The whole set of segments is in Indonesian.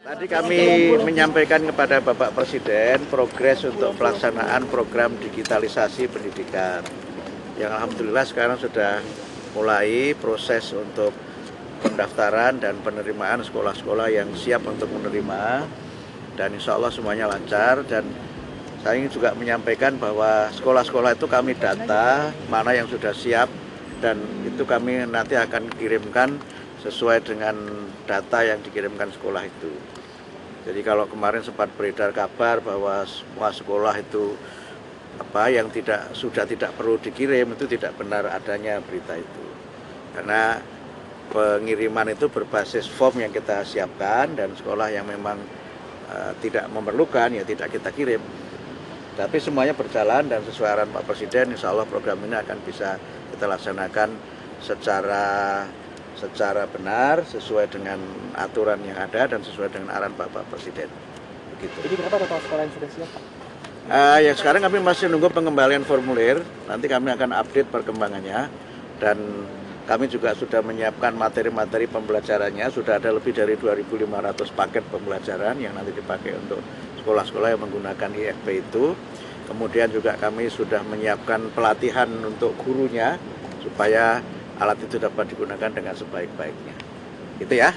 Tadi kami menyampaikan kepada Bapak Presiden progres untuk pelaksanaan program digitalisasi pendidikan. Yang alhamdulillah sekarang sudah mulai proses untuk pendaftaran dan penerimaan sekolah-sekolah yang siap untuk menerima. Dan insya Allah semuanya lancar. Dan saya ingin juga menyampaikan bahwa sekolah-sekolah itu kami data mana yang sudah siap. Dan itu kami nanti akan kirimkan sesuai dengan data yang dikirimkan sekolah itu. Jadi kalau kemarin sempat beredar kabar bahwa semua sekolah itu yang sudah tidak perlu dikirim, itu tidak benar adanya berita itu. Karena pengiriman itu berbasis form yang kita siapkan dan sekolah yang memang tidak memerlukan ya tidak kita kirim. Tapi semuanya berjalan dan sesuai arahan Pak Presiden, insya Allah program ini akan bisa kita laksanakan secara benar, sesuai dengan aturan yang ada dan sesuai dengan arahan Bapak Presiden. Begitu. Jadi berapa total sekolah yang sudah siap, Pak? Yang sekarang kami masih nunggu pengembalian formulir, nanti kami akan update perkembangannya dan kami juga sudah menyiapkan materi-materi pembelajarannya, sudah ada lebih dari 2.500 paket pembelajaran yang nanti dipakai untuk sekolah-sekolah yang menggunakan IFP itu. Kemudian juga kami sudah menyiapkan pelatihan untuk gurunya supaya alat itu dapat digunakan dengan sebaik-baiknya. Itu ya.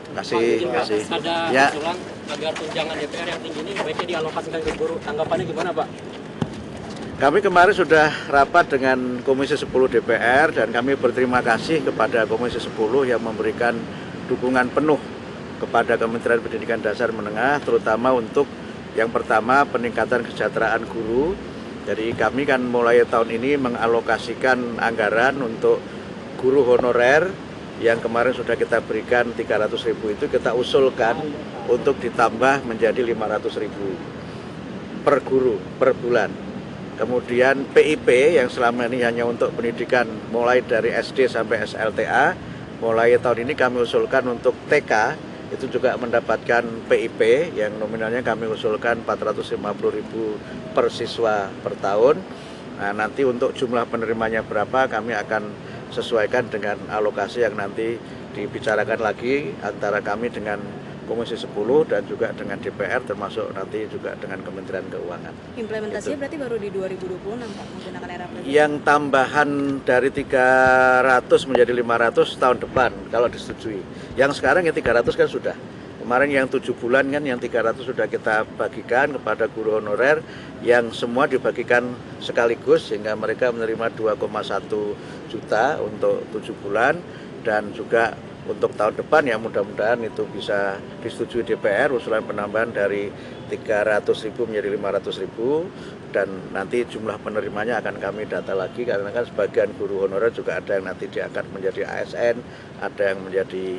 Terima kasih. Ada ya. usulan agar tunjangan DPR yang tinggi ini baiknya dialokasikan ke guru. Tanggapannya gimana, Pak? Kami kemarin sudah rapat dengan Komisi 10 DPR dan kami berterima kasih kepada Komisi 10 yang memberikan dukungan penuh kepada Kementerian Pendidikan Dasar Menengah, terutama untuk yang pertama peningkatan kesejahteraan guru. Jadi kami kan mulai tahun ini mengalokasikan anggaran untuk guru honorer yang kemarin sudah kita berikan 300.000 itu kita usulkan untuk ditambah menjadi 500.000 per guru per bulan. Kemudian PIP yang selama ini hanya untuk pendidikan mulai dari SD sampai SLTA, mulai tahun ini kami usulkan untuk TK itu juga mendapatkan PIP yang nominalnya kami usulkan 450.000 per siswa per tahun. Nah, nanti untuk jumlah penerimanya berapa kami akan sesuaikan dengan alokasi yang nanti dibicarakan lagi antara kami dengan Komisi 10 dan juga dengan DPR termasuk nanti juga dengan Kementerian Keuangan. Implementasinya berarti baru di 2026 Pak menggunakan era PPDB? Yang tambahan dari 300 menjadi 500 tahun depan kalau disetujui. Yang sekarang yang 300 kan sudah. Kemarin yang 7 bulan kan yang 300 sudah kita bagikan kepada guru honorer yang semua dibagikan sekaligus sehingga mereka menerima 2,1 juta untuk 7 bulan dan juga untuk tahun depan ya mudah-mudahan itu bisa disetujui DPR usulan penambahan dari 300.000 menjadi 500.000 dan nanti jumlah penerimanya akan kami data lagi karena kan sebagian guru honorer juga ada yang nanti diangkat menjadi ASN, ada yang menjadi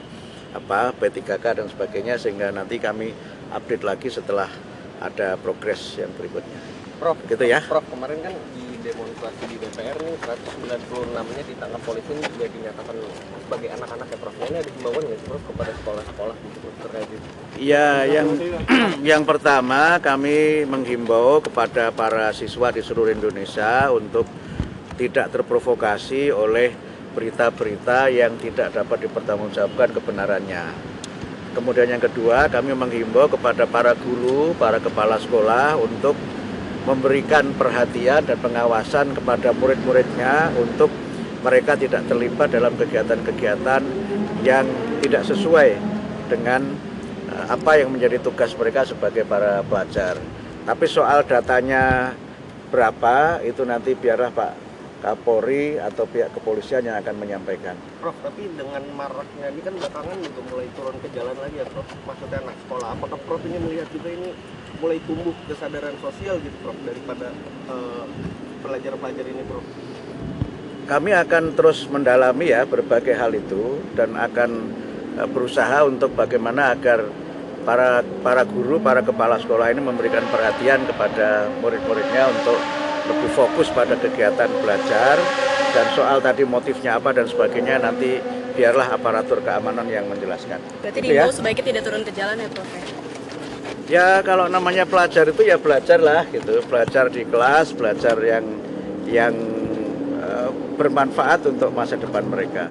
P3K dan sebagainya sehingga nanti kami update lagi setelah ada progres yang berikutnya. Prof, gitu ya. Prof, kemarin kan di demonstrasi di DPR nih 196-nya ditangkap polisi ini juga dinyatakan sebagai anak-anak ya Prof. Ini ada himbauan nggak sih Prof kepada sekolah-sekolah gitu terkait itu? Ya, yang pertama kami menghimbau kepada para siswa di seluruh Indonesia untuk tidak terprovokasi oleh berita-berita yang tidak dapat dipertanggungjawabkan kebenarannya. Kemudian yang kedua, kami menghimbau kepada para guru, para kepala sekolah untuk memberikan perhatian dan pengawasan kepada murid-muridnya untuk mereka tidak terlibat dalam kegiatan-kegiatan yang tidak sesuai dengan apa yang menjadi tugas mereka sebagai para pelajar. Tapi soal datanya berapa itu nanti biarlah Pak Kapolri atau pihak kepolisian yang akan menyampaikan. Prof, tapi dengan maraknya ini kan belakangan juga mulai turun ke jalan lagi ya Prof. Maksudnya anak sekolah, apakah Prof ini melihat juga ini mulai tumbuh kesadaran sosial gitu Prof daripada pelajar-pelajar ini Prof? Kami akan terus mendalami ya berbagai hal itu dan akan berusaha untuk bagaimana agar para guru, para kepala sekolah ini memberikan perhatian kepada murid-muridnya untuk lebih fokus pada kegiatan belajar dan soal tadi motifnya apa dan sebagainya nanti biarlah aparatur keamanan yang menjelaskan. Berarti diimbau sebaiknya tidak turun ke jalan ya Prof? Ya kalau namanya pelajar itu ya belajar lah gitu, belajar di kelas, belajar yang bermanfaat untuk masa depan mereka.